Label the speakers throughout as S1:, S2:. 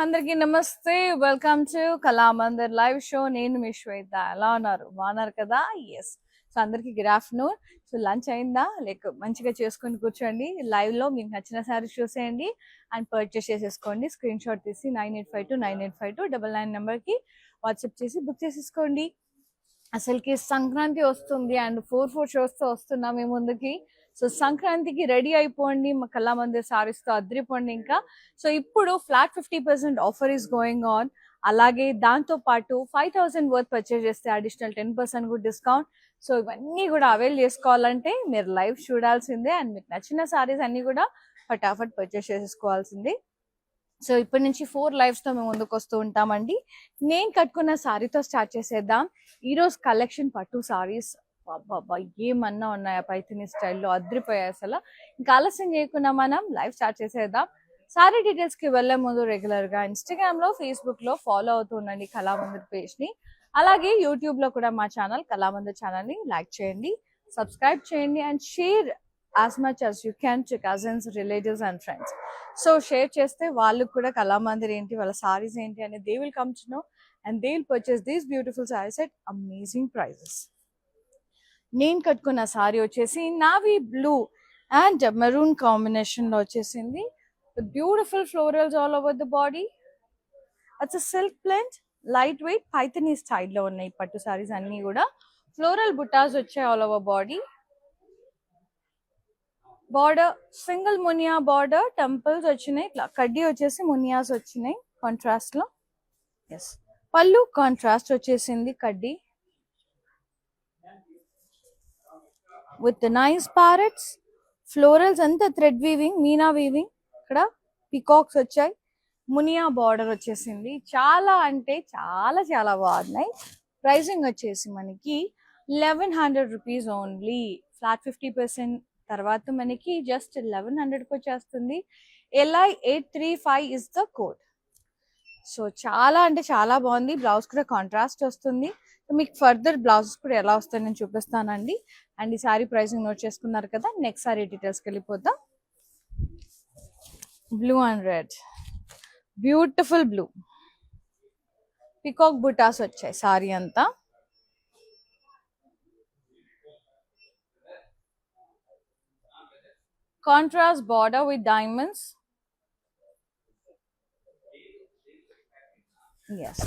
S1: అందరికీ నమస్తే. Welcome to Kalamandir live show. నేను మీ శ్వేత. ఎలా ఉన్నారు? బాగున్నారు కదా? ఎస్. సో అందరికి గుడ్ ఆఫ్టర్నూన్. సో లంచ్ అయిందా? లేక మంచిగా చేసుకొని కూర్చోండి. లైవ్ లో మీకు నచ్చిన సారీస్ చూసేయండి అండ్ పర్చేస్ చేసేసుకోండి. స్క్రీన్ షాట్ తీసి 9852985299 నెంబర్ కి వాట్సాప్ చేసి బుక్ చేసేసుకోండి. అసలుకి సంక్రాంతి వస్తుంది అండ్ 4 షోస్ తో వస్తున్నాం మీ ముందుకి. సో సంక్రాంతికి రెడీ అయిపోండి, మా కళామందిర్ సారీస్ తో అద్రిపోండి. ఇంకా సో ఇప్పుడు flat 50% offer is going on. అలాగే దాంతో పాటు 5000 వర్త్ పర్చేస్ చేస్తే అడిషనల్ 10% కూడా డిస్కౌంట్. సో ఇవన్నీ కూడా అవైల్ చేసుకోవాలంటే మీరు లైవ్ చూడాల్సిందే అండ్ మీకు నచ్చిన సారీస్ అన్ని కూడా ఫటాఫట్ పర్చేస్ చేసేసుకోవాల్సిందే. సో ఇప్పటి నుంచి 4 లైవ్స్ తో మేము ముందుకు వస్తూ ఉంటామండి. నేను కట్టుకున్న సారీతో స్టార్ట్ చేసేద్దాం. ఈ రోజు కలెక్షన్ పట్టు సారీస్ బాబా ఏమన్నా ఉన్నాయా పైథిని స్టైల్లో, అద్రిపోయాయి అసలు. ఇంకా ఆలస్యం చేయకుండా మనం లైవ్ స్టార్ట్ చేసేద్దాం. సారీ డీటెయిల్స్ కి వెళ్లే ముందు రెగ్యులర్ గా ఇన్స్టాగ్రామ్ లో, ఫేస్బుక్ లో ఫాలో అవుతూ ఉండండి కళామందిర్ పేజ్ ని. అలాగే యూట్యూబ్ లో కూడా మా ఛానల్ కళామందిర్ ఛానల్ ని లైక్ చేయండి, సబ్స్క్రైబ్ చేయండి and share as much as you can to cousins, relatives and friends. So share చేస్తే వాళ్ళకు కూడా కళామందిర్ ఏంటి, వాళ్ళ సారీస్ ఏంటి అని they will come to know and they will purchase these beautiful sarees at amazing prices. నేను కట్టుకున్న సారీ వచ్చేసి navy blue and maroon combination లో వచ్చేసింది. Beautiful florals all over the body. It's a silk blend, light weight Paithani స్టైల్లో ఉన్నాయి పట్టు సారీస్ అన్ని కూడా. ఫ్లోరల్ బుటాస్ వచ్చాయి all over body. Border single Muniya border, temples వచ్చినాయి. ఇట్లా కడ్డీ వచ్చేసి మునియాస్ వచ్చినాయి కాంట్రాస్ట్ లో. ఎస్, పళ్ళు కాంట్రాస్ట్ వచ్చేసింది కడ్డీ విత్ నైస్ ప్యారెట్స్. ఫ్లోరల్స్ అంతా థ్రెడ్ వీవింగ్, మీనా వీవింగ్. ఇక్కడ పికాక్స్ వచ్చాయి. మునియా బార్డర్ వచ్చేసింది. చాలా అంటే చాలా చాలా బాగున్నాయి. ప్రైసింగ్ వచ్చేసి మనకి 1100 రూపీస్ ఓన్లీ. ఫ్లాట్ 50% తర్వాత మనకి జస్ట్ 1100కి వచ్చేస్తుంది. LI835 is the code. So చాలా అంటే చాలా బాగుంది. బ్లౌజ్ కూడా కాంట్రాస్ట్ వస్తుంది. మీకు ఫర్దర్ బ్లౌజెస్ కూడా ఎలా వస్తాయి నేను చూపిస్తానండి. అండ్ ఈ సారీ ప్రైసింగ్ నోట్ చేసుకున్నారు కదా. నెక్స్ట్ సారీ డీటెయిల్స్కి వెళ్ళిపోతాం. Blue and red, beautiful blue. Peacock buttas వచ్చాయి సారీ అంతా. Contrast border with diamonds. Yes,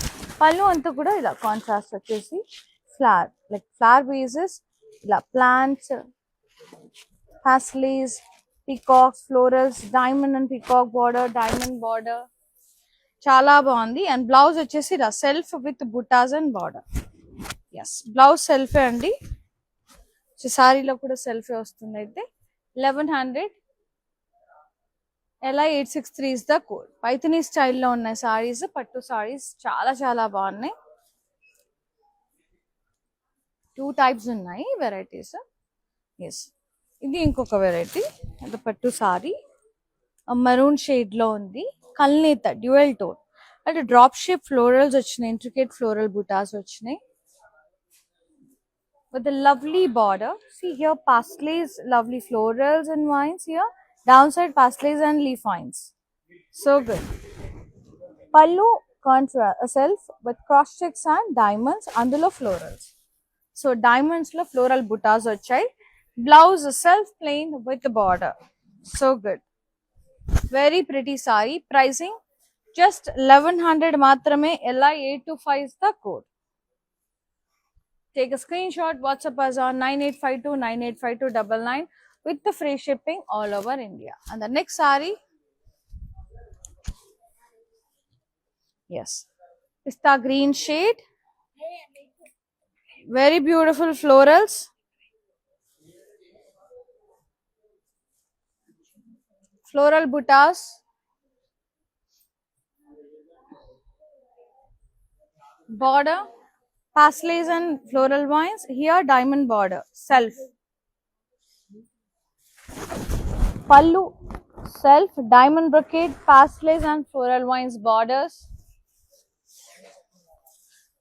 S1: pallu anta kuda ila contrast vachesi flower, like flower bases, ila plants, paisleys, peacocks, florals, diamond and peacock border, diamond border. Chala baagundi. And blouse vachesi ila self with buttas and border. Yes, blouse self andi. So saree lo kuda self vastundi. Aithe 1100. LI863 is the code. Paithani స్టైల్లో ఉన్నాయి సారీస్, పట్టు సారీస్ చాలా చాలా బాగున్నాయి. 2 types ఉన్నాయి varieties. Yes, ఇది ఇంకొక variety. అది పట్టు సారీ మరూన్ షేడ్ లో ఉంది. కల్నేత డ్యూయల్ టోన్ అంటే డ్రాప్ షేప్ ఫ్లోరల్స్ వచ్చినాయి. ఇంట్రికేట్ ఫ్లోరల్ బుటాస్ వచ్చినాయి with a lovely border. See here, paisleys, lovely florals and vines here. Downside paisleys and leaf vines. So good. Pallu contrast self with cross checks and diamonds. Andulo florals. So diamonds lo floral buttas vachai. Blouse self plain with the border. So good. Very pretty saree. Pricing just 1100 maatrame. LI825 is the code. Take a screenshot, WhatsApp us on 9852985299 with the free shipping all over India. And the next saree, yes, pista green shade, very beautiful florals. Floral buttas, border paisleys and floral vines. Here diamond border, self. Pallu self, diamond brocade, paisleys and floral vines borders.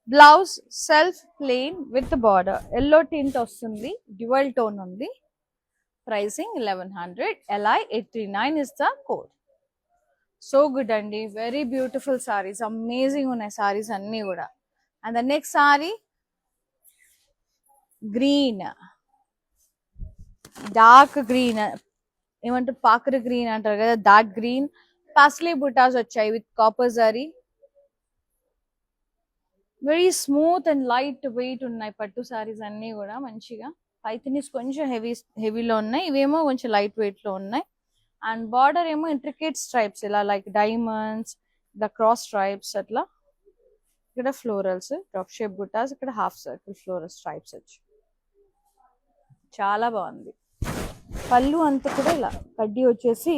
S1: Blouse self plain with the border. Yellow tint ostundi, dual tone undi. Pricing 1100. LI839 is the code. So good అండి, very beautiful saris, amazing ఉన్నాయి సారీస్ అన్ని కూడా. And the next sorry green, dark green, ఏమంటారు పాకర green అంటారు కదా, dark green. Paisley బుటాస్ వచ్చాయి with copper zari. Very smooth and light weight ఉన్నాయి పట్టు సారీస్ అన్ని కూడా మంచిగా. పైథనీస్ కొంచెం హెవీలో ఉన్నాయి, ఇవేమో కొంచెం లైట్ వెయిట్ లో ఉన్నాయి. అండ్ బార్డర్ ఏమో ఇంట్రికేట్ స్ట్రైప్స్ ఇలా like diamonds, the cross stripes అట్లా. ఇక్కడ ఫ్లోరల్స్ డ్రాప్ షేప్ బుటాస్, ఇక్కడ హాఫ్ సర్కిల్ ఫ్లోరల్ స్ట్రైప్స్ వచ్చి చాలా బాగుంది. పళ్ళు అంతా కూడా ఇలా కడ్డీ వచ్చేసి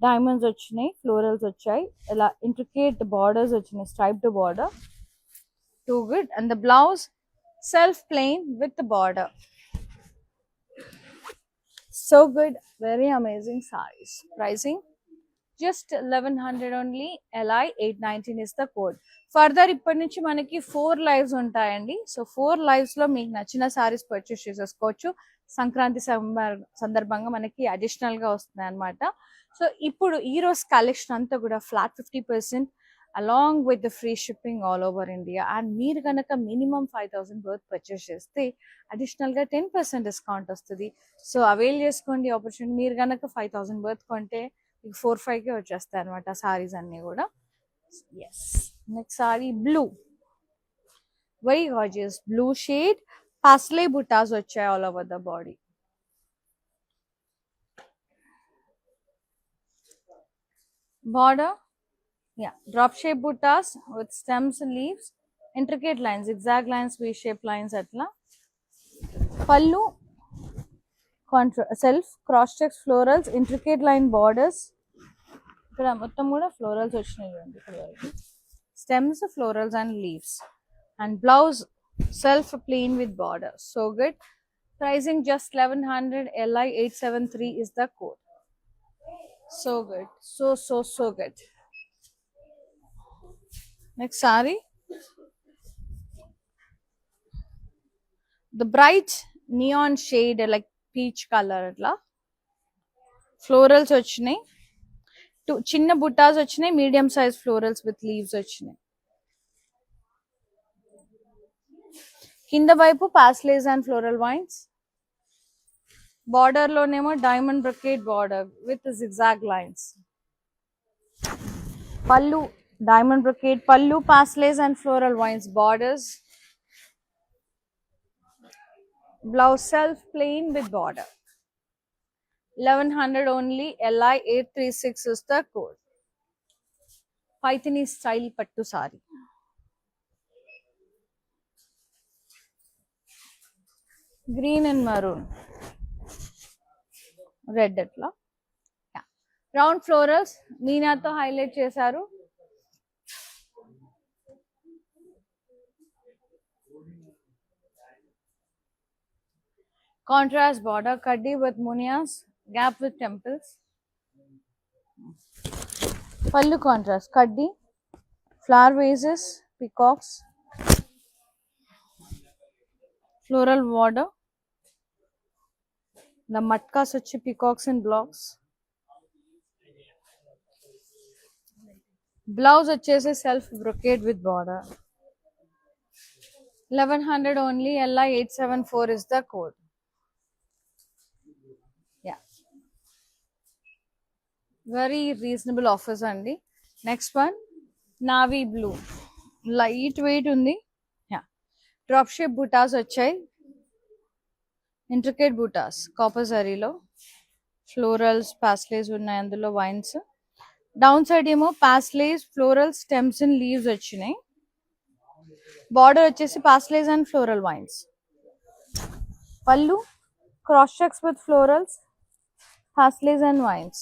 S1: డైమండ్స్ వచ్చినాయి, ఫ్లోరల్స్ వచ్చాయి, ఇలా ఇంట్రికేట్ బార్డర్స్ వచ్చినాయి, striped border. Too good. And the blouse self plain with the border. So good, very amazing sarees. Pricing just 1100 only. LI 819 is the code. Further ఇప్పటి నుంచి మనకి 4 lives ఉంటాయండి. సో 4 lives లో మీకు నచ్చిన సారీస్ పర్చేస్ చేసేసుకోవచ్చు. సంక్రాంతి సందర్భంగా మనకి అడిషనల్ గా వస్తున్నాయి అన్నమాట. సో ఇప్పుడు ఈ రోజు కలెక్షన్ అంతా కూడా flat 50% along with the free shipping all over India. And మీరు కనుక మినిమం 5000 వర్త్ పర్చేస్ చేస్తే అడిషనల్ గా 10% డిస్కౌంట్ వస్తుంది. సో అవైల్ చేసుకోండి ఆపర్చునిటీ. మీరు కనుక 5000 వర్త్ కొంటే మీకు 4-5కే వచ్చేస్తాయి అనమాట సారీస్ అన్ని కూడా. Yes, next saree blue, very gorgeous blue shade. Paisley buttas వచ్చాయి all over the body. Border drop shape buttas with stems and leaves, intricate lines, zigzag lines, V shape lines atla. Pallu self cross checks florals, intricate line borders. Ikkada mottam kuda florals vachinayi andi ikkada varaku. Stems, florals and leaves. And blouse self plain with border. So good. Pricing just 1100. LI 873 is the code. So good, so good. Next saree, the bright neon shade like peach color atla. Florals vachinayi, chinna buttas vachinayi, medium size florals with leaves vachinayi. Kinda vaipu paslays and floral vines. Border lo nemo diamond brocade border with zigzag lines. Pallu diamond brocade pallu, paslays and floral vines borders. Blouse self plain with border. 1100 only. LI 836 is the code. Pythony style pattu sari. Green and maroon, red atla. Round florals meena tho highlight chesaru. Contrast border, kaddi with munias, gap with temples. Pallu contrast, kaddi, flower vases, peacocks, floral border. The matkas vachi peacocks and blocks. Blouse vachese self brocade with border. 1100 only. LI 874 is the code. Very reasonable offers andi. Next one, navy blue, light weight undi. Drop shape buttas vachayi, intricate buttas copper zari lo. Florals, paslays unnayi అందులో vines. Down side ఏమో paslays, florals, stems and leaves వచ్చినాయి. Border వచ్చేసి paslays and floral vines. Pallu cross checks with florals, paslays and vines.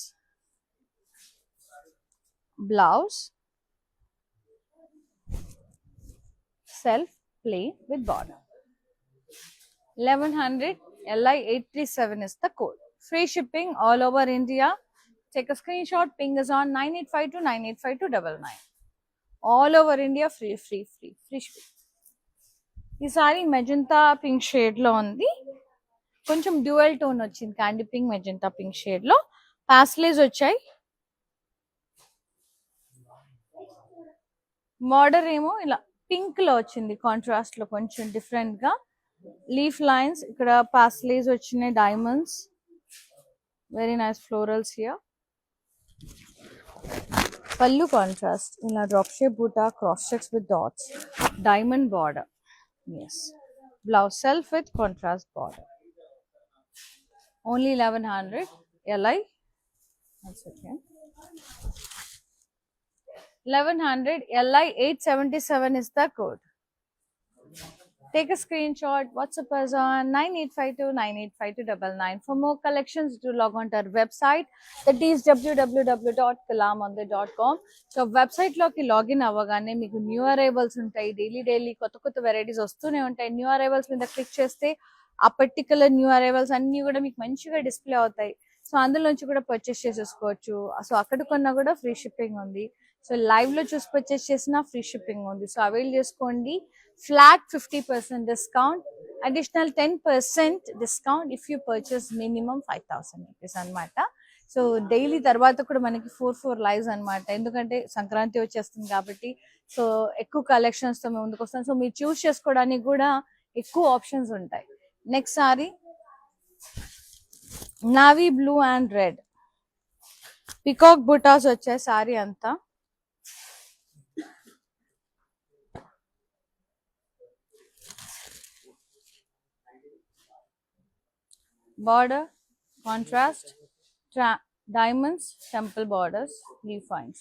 S1: Blouse self plain with border. 1100. LI 837 is the code. Free shipping all over India. Take a screenshot, ping us on 9852985299. All over India, free shipping. This saree magenta pink shade lo undi. Koncham dual tone ochindi, candy pink magenta pink shade lo. Paslays vachayi. Border ఏమో ఇలా pink లో వచ్చింది, contrast లో కొంచెం different గా. Leaf lines ఇక్కడ paisleys వచ్చినాయి, diamonds, very nice florals here. Pallu contrast ఇలా drop shape buta, cross checks with dots, diamond border. Yes, blouse self with contrast border. Only 1100 LI. That's okay. 1100 LI 877 is the code. Take a screenshot. WhatsApp us on 9852985299. For more collections, do log on to our website. That is www.kalamandar.com. So website లోకి login అవ్వగానే మీకు new arrivals ఉంటాయి. Daily కొత్త కొత్త varieties వస్తూనే ఉంటాయి. New arrivals మీద click చేస్తే ఆ పర్టికులర్ న్యూ అరైవల్స్ అన్ని కూడా మీకు మంచిగా డిస్ప్లే అవుతాయి. సో అందులో నుంచి కూడా పర్చేస్ చేసేసుకోవచ్చు. సో అక్కడ కొన్నా కూడా ఫ్రీ షిప్పింగ్ ఉంది. సో లైవ్ లో చూసి పర్చేస్ చేసినా ఫ్రీ షిప్పింగ్ ఉంది. సో అవైల్ చేసుకోండి. Flat 50% discount, additional 10% discount if you purchase minimum 5,000 rupees అన్నమాట. సో డైలీ తర్వాత కూడా మనకి 4 లైవ్స్ అన్నమాట, ఎందుకంటే సంక్రాంతి వచ్చేస్తుంది కాబట్టి. సో ఎక్కువ కలెక్షన్స్ తో మేము ముందుకు వస్తాం. సో మీరు చూస్ చేసుకోవడానికి కూడా ఎక్కువ ఆప్షన్స్ ఉంటాయి. Next saree navy blue and red peacock buttas వచ్చాయి సారీ అంతా. Border, contrast, diamonds, temple borders, leaf vines.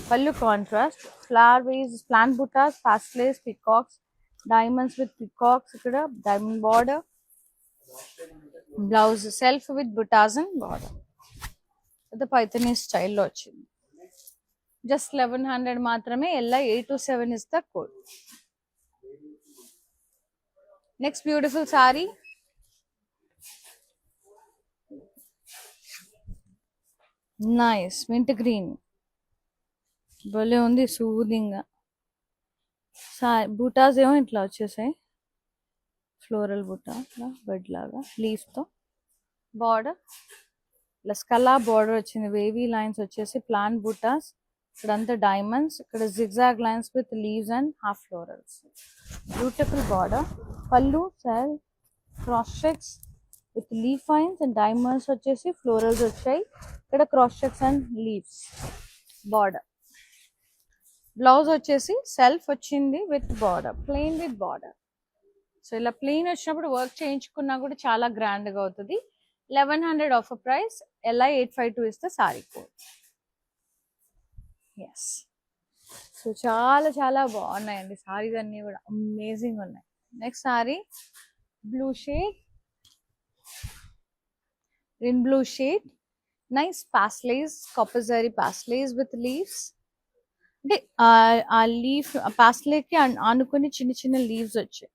S1: Pallu contrast, flower vase, plant buttas, pastels, peacocks, diamonds with peacocks, ikkada diamond border. Blouse self with buttas and border. The Pythonese style lo vachindi. Just 1100 maatrame. LI 827 is the code. Next beautiful saree. Nice mint green భలే ఉంది, soothing. Buttas ఏమో ఇట్లా వచ్చేసాయి, floral బూటా ఇట్లా bed లాగా లీఫ్తో. Border plus కలా బార్డర్ వచ్చింది, వేవీ లైన్స్ వచ్చేసి ప్లాంట్ బూటాస్. ఇక్కడంతా డైమండ్స్, ఇక్కడ zigzag lines with leaves and half florals. Beautiful border. Pallu self cross checks with leaf lines and diamonds వచ్చేసి ఫ్లోరల్స్ వచ్చాయి. ఇక్కడ cross checks and leaves. Border blouse వచ్చేసి self వచ్చింది with border, plain with border. So ఇలా plain వచ్చినప్పుడు work చేయించుకున్నా కూడా చాలా గ్రాండ్ గా అవుతుంది. 1100 ఆఫర్ ప్రైస్. LI 852 ఇస్తే సారీ కోడ్. ఎస్, సో చాలా చాలా బాగున్నాయండి సారీస్ అన్ని కూడా, అమేజింగ్ ఉన్నాయి. Next saree blue shade, green blue shade, nice paisleys, copper zari paisleys with leaves. అంటే ఆ లీఫ్ పాస్లేకి ఆనుకొని చిన్న చిన్న లీవ్స్ వచ్చాయి.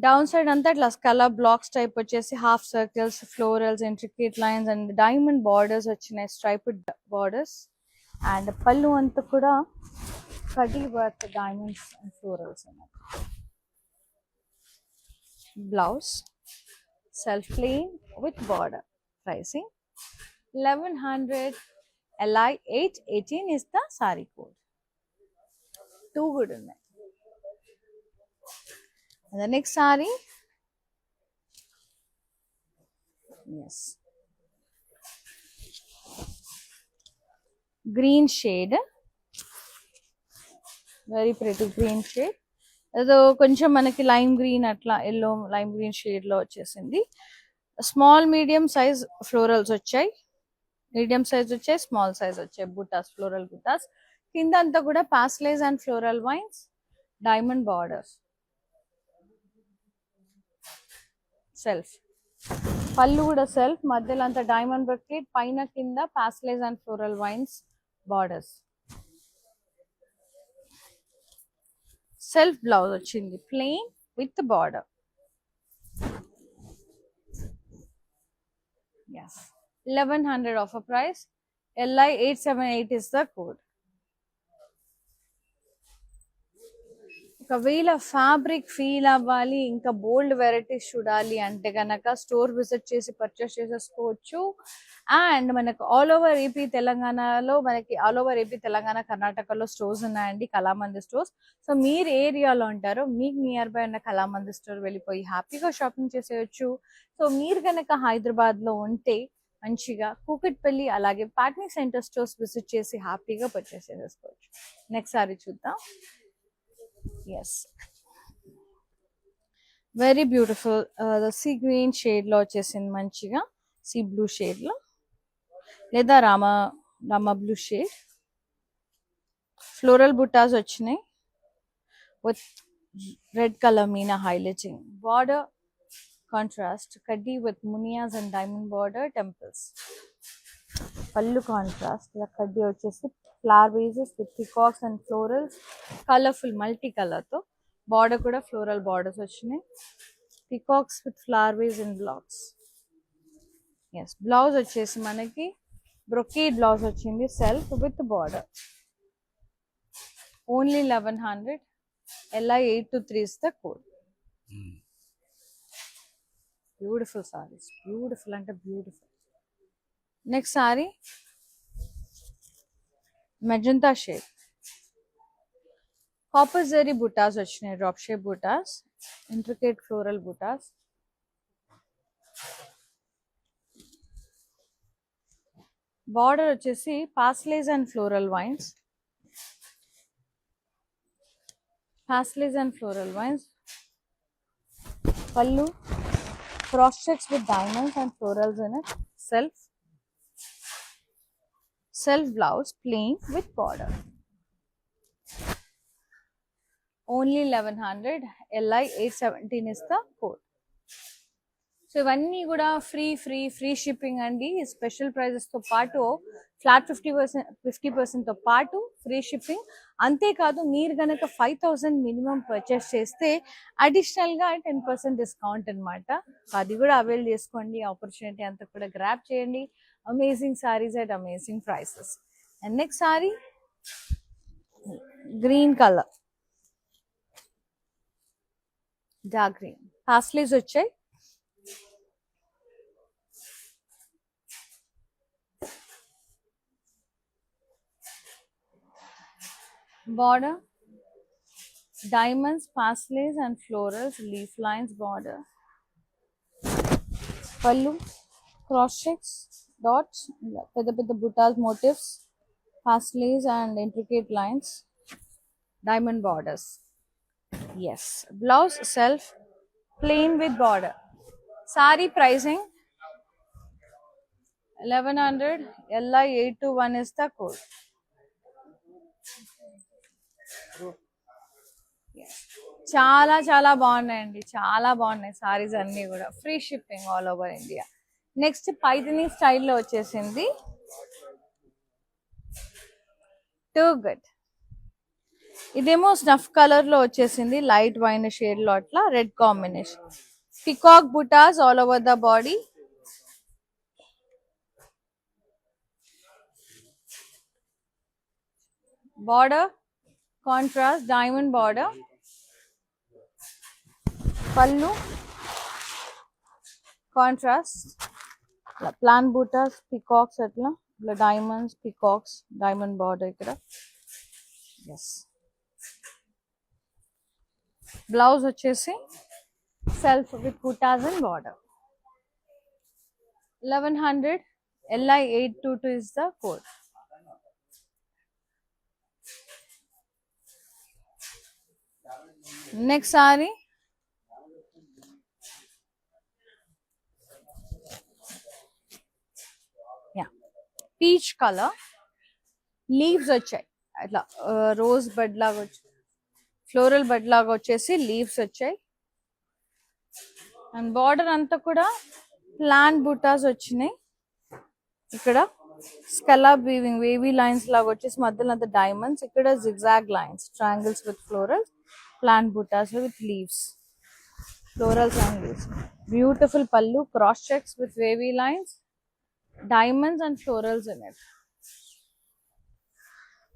S1: డౌన్ సైడ్ అంతా ఇట్లా స్కలా బ్లాక్స్ టైప్ వచ్చేసి half circles, florals, intricate lines and diamond borders వచ్చినాయి, స్ట్రైప్డ్ బార్డర్స్. అండ్ పళ్ళు అంతా కూడా కడీ వర్క్ డైమండ్స్ అండ్ ఫ్లోరల్స్ అన్నమాట. Blouse self plain with border. Pricing 1100. LI 818 is the saree code. 2 good ఉన్నాయి. The next saree, yes, green shade, very pretty green shade. అదో కొంచెం మనకి lime green అట్లా yellow lime green shade లో వచ్చేసింది. Small medium size florals వచ్చాయి, medium size వచ్చాయి, small size వచ్చాయి బుటాస్, ఫ్లోరల్ బుటాస్. కింద అంతా కూడా paisleys and floral vines, diamond borders. Self pallu కూడా సెల్ఫ్, మధ్యలో అంతా డైమండ్ బ్రొకెట్, పైన కింద paisleys and floral vines borders. Self blouse వచ్చింది plain with border. Yes, 1100 offer price. LI 878 is the code. ఒకవేళ ఫ్యాబ్రిక్ ఫీల్ అవ్వాలి, ఇంకా బోల్డ్ వెరైటీస్ చూడాలి అంటే కనుక స్టోర్ విజిట్ చేసి పర్చేస్ చేసేసుకోవచ్చు. అండ్ మనకు ఆల్ ఓవర్ ఏపీ తెలంగాణలో, కర్ణాటకలో స్టోర్స్ ఉన్నాయండి, కళామంది స్టోర్స్. సో మీరు ఏ ఏరియాలో ఉంటారో మీకు నియర్ బై ఉన్న కళామంది స్టోర్ వెళ్ళిపోయి హ్యాపీగా షాపింగ్ చేసేయచ్చు. సో మీరు కనుక హైదరాబాద్లో ఉంటే మంచిగా కూకట్పల్లి అలాగే పాట్నీ సెంటర్ స్టోర్స్ విజిట్ చేసి హ్యాపీగా పర్చేస్ చేసేసుకోవచ్చు. నెక్స్ట్ సారీ చూద్దాం. Yes, very beautiful sea green shade లో వచ్చేసింది, మంచిగా సీ బ్లూ షేడ్ లో లేదా Rama blue shade. Floral buttas వచ్చినాయి with red colour meena highlighting. Border contrast కడ్డీ విత్ మునియాస్ and diamond border temples. Pallu contrast, ఇలా కడ్డీ వచ్చేసి flower vases with peacocks and florals, colourful multi కలర్తో. బార్డర్ కూడా ఫ్లోరల్ బార్డర్స్ వచ్చినాయి, peacocks with flower vase and blocks. Yes, blouse వచ్చేసి మనకి బ్రొకేడ్ బ్లౌజ్ వచ్చింది, self with border. Only 1100. LI 823 is the code. Beautiful sarees, beautiful అంటే beautiful. Next saree magenta shade, copper zari buttas వచ్చినాయి, drop shape buttas, intricate floral buttas. Border వచ్చేసి paisleys and floral vines, pallu cross checks with diamonds and florals in it, self blouse plain with border. Only 1100. LI 817 is the code. So ఇవన్నీ కూడా free shipping అండి. Special ప్రైజెస్తో పాటు flat 50%తో పాటు free shipping. అంతేకాదు మీరు కనుక 5000 minimum purchase చేస్తే అడిషనల్గా 10% డిస్కౌంట్ అనమాట. అది కూడా అవైల్ చేసుకోండి, ఆపర్చునిటీ అంతా కూడా గ్రాప్ చేయండి. Amazing saris at amazing prices. And next sorry green colour, dark green, paisleys వచ్చాయి. Border diamonds, paslays and florals, leaf lines border. Pallu cross checks, dots, with the buttas motifs, paslays and intricate lines, diamond borders. Yes, blouse self plain with border. Sari pricing 1100. LI 821 is the code. చాలా బాగున్నాయండి, చాలా బాగున్నాయి సారీస్ అన్నీ కూడా. Free shipping all over India. Next Paithani స్టైల్లో వచ్చేసింది, too good. ఇదేమో snuff colour లో వచ్చేసింది, లైట్ వైన్ షేడ్ లో, అట్లా red combination. Peacock butas all over the body. Border contrast diamond border. Pallu contrast plain butas, peacocks అట్లా, ఇట్లా డైమండ్స్, పికాక్స్, డైమండ్ బార్డర్ ఇక్కడ. ఎస్, బ్లౌజ్ వచ్చేసి self with butas and border. 1100. LI 822 is the code. Next sari peach colour, leaves వచ్చాయి అట్లా, rose బడ్ లాగా వచ్చి, floral బడ్ లాగా వచ్చేసి లీవ్స్ వచ్చాయి. అండ్ బార్డర్ అంతా కూడా ప్లాంట్ బూటాస్ వచ్చినాయి. ఇక్కడ స్కలాప్ వీవింగ్, వేవీ లైన్స్ లాగా వచ్చేసి మధ్యలో అంతా డైమండ్స్. ఇక్కడ zigzag lines, triangles with florals, plant buttas with leaves, florals and leaves. Beautiful pallu, cross checks with wavy lines, diamonds and florals in it.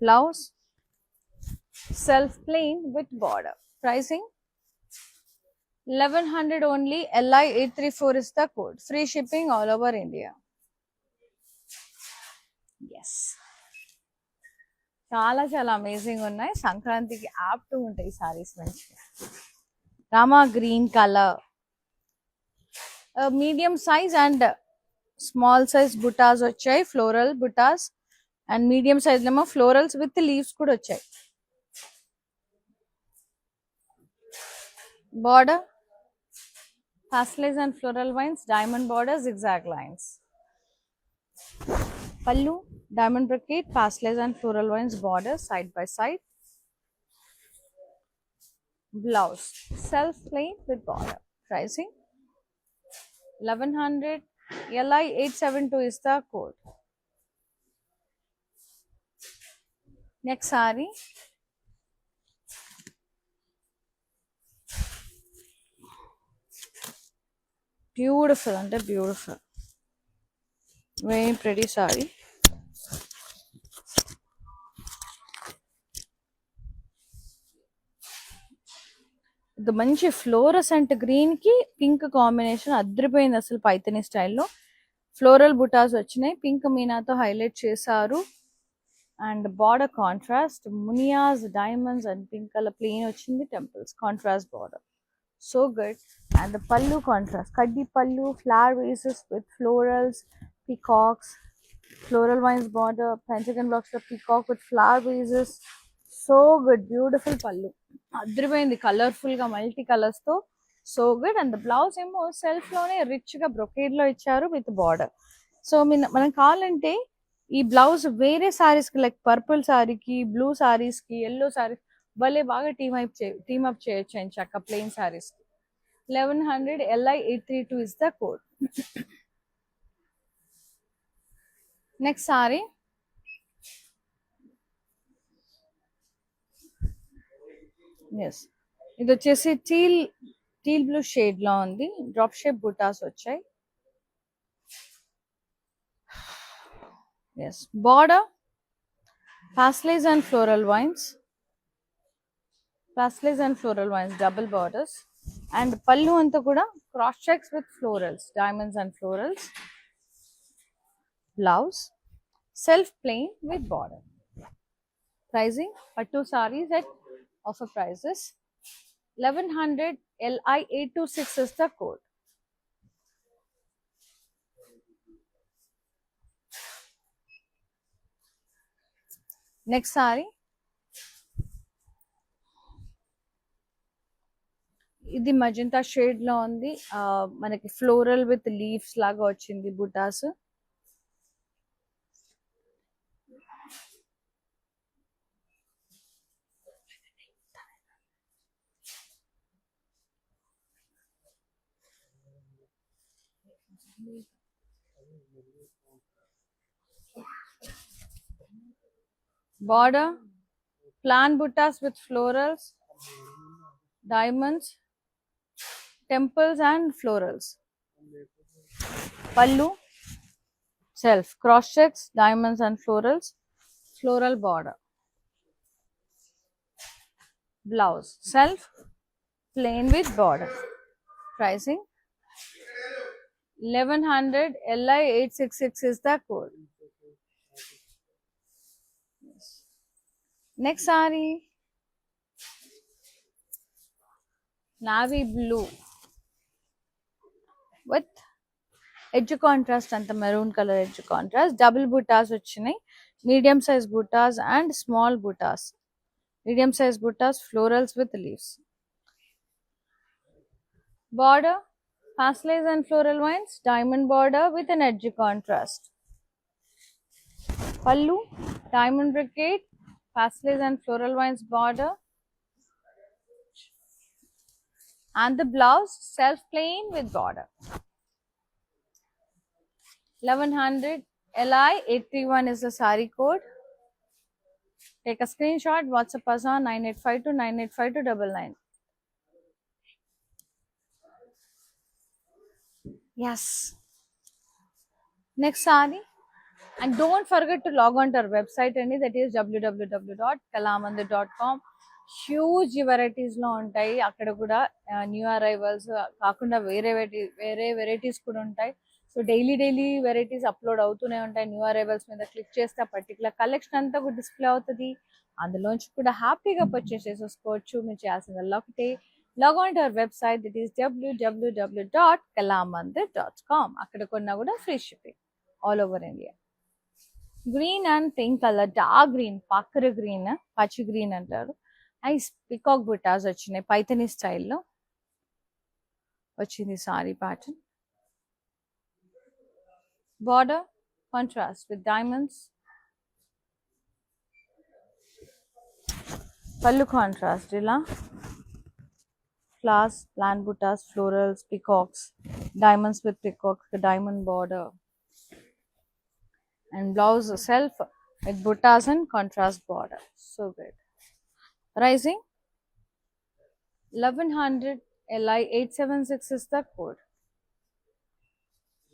S1: Blouse self plain with border. Pricing 1100 only. LI834 is the code. Free shipping all over India. Yes. చాలా చాలా amazing ఉన్నాయి. సంక్రాంతికి apt ఉంటాయి సారీస్ మంచిగా. Rama green colour, medium size and small size buttas వచ్చాయి, floral buttas. And medium size ఏమో florals with leaves కూడా వచ్చాయి. Border pastel and floral vines, diamond border, zigzag lines. Pallu, diamond brocade, pastel and floral vines border side by side. Blouse, self plain with border. Pricing 1100. LI872 is the code. Next saree. Beautiful and beautiful. Very pretty saree. ఇది మంచి fluorescent green కి pink combination అద్రిపోయింది అసలు. పైతని స్టైల్లో floral buttas వచ్చినాయి, pink మీనాతో highlight చేశారు. And border contrast, మునియాస్ diamonds and pink colour plain వచ్చింది, temples contrast border. So good. And the pallu contrast, kaddi pallu, flower vases with florals, peacocks, floral vines border, pentagon blocks of peacock with flower vases. So good, beautiful pallu. అద్రిపోయింది colourful గా multi colours తో. So good. And the blouse ఏమో self లోనే rich గా brocade లో ఇచ్చారు with border. So మనం కావాలంటే ఈ బ్లౌజ్ వేరే సారీస్ కి, లైక్ పర్పుల్ సారీకి, బ్లూ సారీస్ కి, ఎల్లో సారీస్ భలే బాగా టీమ్ అప్ చేయొచ్చు అని చక్క plain saris. 1100. LI832 is the code. Next sari yes, ఇది వచ్చేసి టీల్ బ్లూ షేడ్ లో ఉంది. డ్రాప్ షేప్ బుటాస్ వచ్చాయి. Yes, border pastel and floral vines, pastel and floral vines, double borders. And pallu anta kuda cross checks with florals, diamonds and florals. Blouse self plain with border. Pricing pattu sarees at offer prices 1100. LI826 is the code. Next saree, ఇది magenta shade లో ఉంది. మనకి floral with leaves లాగా వచ్చింది బుటాస్. Border plan buttas with florals, diamonds, temples and florals. Pallu self cross checks, diamonds and florals, floral border. Blouse self plain with border. Pricing 1100. LI866 is the code. Next saree, navy blue with edge contrast and the maroon color edge contrast. Double buttas vachinayi, medium size buttas and small buttas. Medium size buttas, florals with leaves. Border pastel and floral vines, diamond border with an edge contrast. Pallu diamond brocade, pastel and floral vines border. And the blouse self plain with border. 1100. LI831 is the saree code. Take a screenshot, WhatsApp us on 9852 9852 99. Yes. Next saree. And don't forget to log on to our website, that is www.kalamandir.com. Huge varieties లో ఉంటాయి. అక్కడ కూడా new arrivals కాకుండా వేరే varieties కూడా ఉంటాయి. So daily varieties upload అవుతూనే ఉంటాయి. న్యూ అరైవల్స్ మీద క్లిక్ చేస్తే పర్టికులర్ కలెక్షన్ అంతా కూడా డిస్ప్లే అవుతుంది. అందులోంచి కూడా హ్యాపీగా పర్చేస్ చేసేసుకోవచ్చు. మీరు చేయాల్సిందల్లా ఒకటే, log on to our website, that is www.kalamandir.com. అక్కడ కొన్నా కూడా free shipping all over India. Green and pink colour, dark green, పక్కర గ్రీన్, పచ్చి గ్రీన్ అంటారు. ఐస్ పికాక్ బుటాస్ వచ్చినాయి, పైథనీ స్టైల్లో వచ్చింది sari pattern. Border contrast with diamonds, పళ్ళు కాంట్రాస్ట్ ఇలా flowers, plant butas, florals, peacocks, diamonds with peacocks, the diamond border, and blouse self with buttas and contrast border. So good. Rising 1100 LI 876 is the code.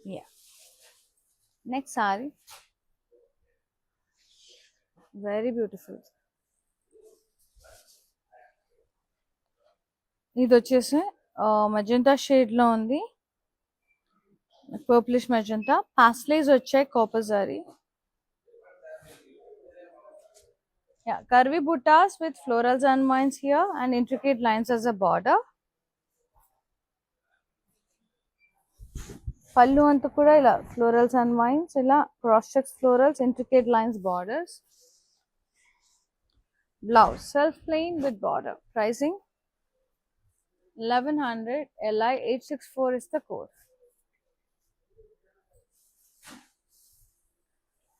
S1: Yeah. Next saree, very beautiful. ఇది వచ్చేసి magenta shade లో ఉంది, purplish magenta. Paisleys వచ్చాయి, copper zari. Yeah, curvy buttas with florals and vines here and intricate lines as a border. Pallu antu kuda ila florals and vines, ila cross checks florals, intricate lines, borders. Blouse self plain with border. Pricing 1100 LI 864 is the code.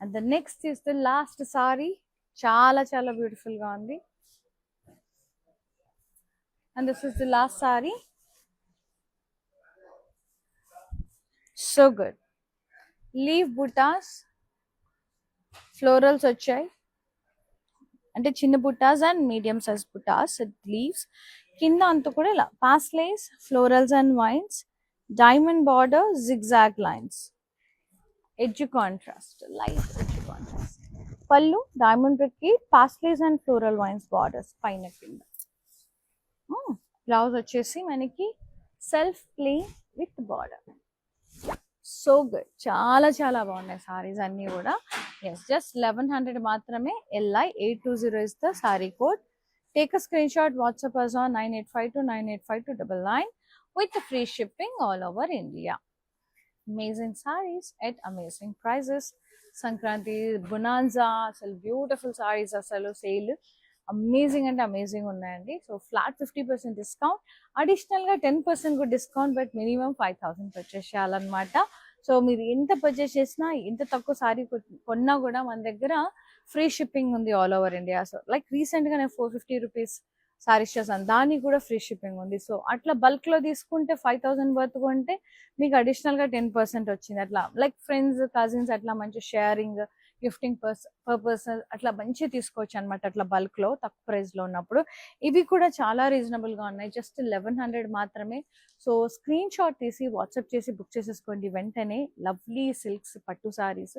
S1: And the next is the last saree. Chala beautiful ga undi. And this is the last saree. So good. Leaf buttas, florals వచ్చాయి, అంటే చిన్న బుట్టాస్ and medium size బుట్టాస్, leaves. కింద అంతా కూడా ఇలా paisleys, florals and wines, diamond border, zigzag lines, edge contrast, light edge contrast. పళ్ళు diamond కి paisleys and floral vines borders పైన కింద. బ్లౌజ్ వచ్చేసి మనకి self plain with border. So good, చాలా బాగున్నాయి సారీస్ అన్ని కూడా. ఎస్, జస్ట్ 1100 మాత్రమే. LI 820 is the sorry code. Take a screenshot, WhatsApp us on 9852985299 with the free shipping all over India. Amazing sarees at amazing prices. Sankranti bonanza, asalu beautiful sarees, asalu sale amazing అంటే amazing ఉన్నాయండి. So flat 50% discount, అడిషనల్గా 10% కూడా discount, but minimum 5000 purchase చేయాలన్నమాట. So మీరు ఎంత purchase చేసినా, ఎంత తక్కువ సారీ కొన్నా కూడా మన దగ్గర ఫ్రీ షిప్పింగ్ ఉంది all over India. So like రీసెంట్గా నేను 450 రూపీస్ సారీస్ చేశాను, దానికి కూడా ఫ్రీ షిప్పింగ్ ఉంది. సో అట్లా బల్క్లో తీసుకుంటే 5000 వర్త్ కొంటే మీకు అడిషనల్గా 10% వచ్చింది. అట్లా లైక్ ఫ్రెండ్స్, కజిన్స్ అట్లా మంచి షేరింగ్, గిఫ్టింగ్ పర్పస్ అట్లా మంచిగా తీసుకోవచ్చు అనమాట, అట్లా బల్క్ లో తక్కువ ప్రైస్ లో ఉన్నప్పుడు. ఇవి కూడా చాలా రీజనబుల్ గా ఉన్నాయి, జస్ట్ 1100 మాత్రమే. సో స్క్రీన్ షాట్ తీసి వాట్సాప్ చేసి బుక్ చేసేసుకోండి వెంటనే. లవ్లీ సిల్క్స్ పట్టు సారీస్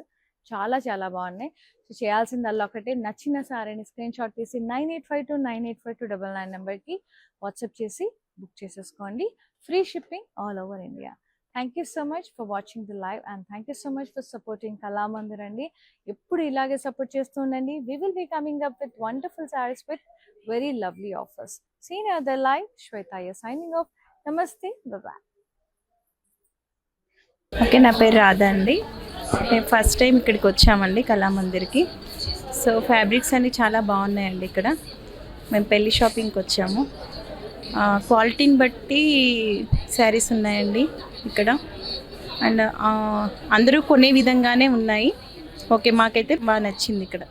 S1: చాలా బాగున్నాయి. సో చేయాల్సిందల్లా ఒకటే, నచ్చిన సారీని స్క్రీన్ షాట్ తీసి 9852985299 నెంబర్కి వాట్సాప్ చేసి బుక్ చేసేసుకోండి. Free shipping all over India. Thank you so much for watching the live and thank you so much for supporting Kalamandir andi. Eppudu ilage support chestu undandi. We will be coming up with wonderful sarees with very lovely offers. See you in the live. Shweta is signing off. Namaste. Bye-bye.
S2: Okay, నా పేరు రాధా అండి. మేము first time ఇక్కడికి వచ్చామండి కళామందిర్కి. So fabrics అన్నీ చాలా బాగున్నాయండి ఇక్కడ. మేము పెళ్లి షాపింగ్కి వచ్చాము. క్వాలిటీని బట్టి శారీస్ ఉన్నాయండి ఇక్కడ, అండ్ అందరూ కొనే విధంగానే ఉన్నాయి. ఓకే, మాకైతే బాగా నచ్చింది ఇక్కడ.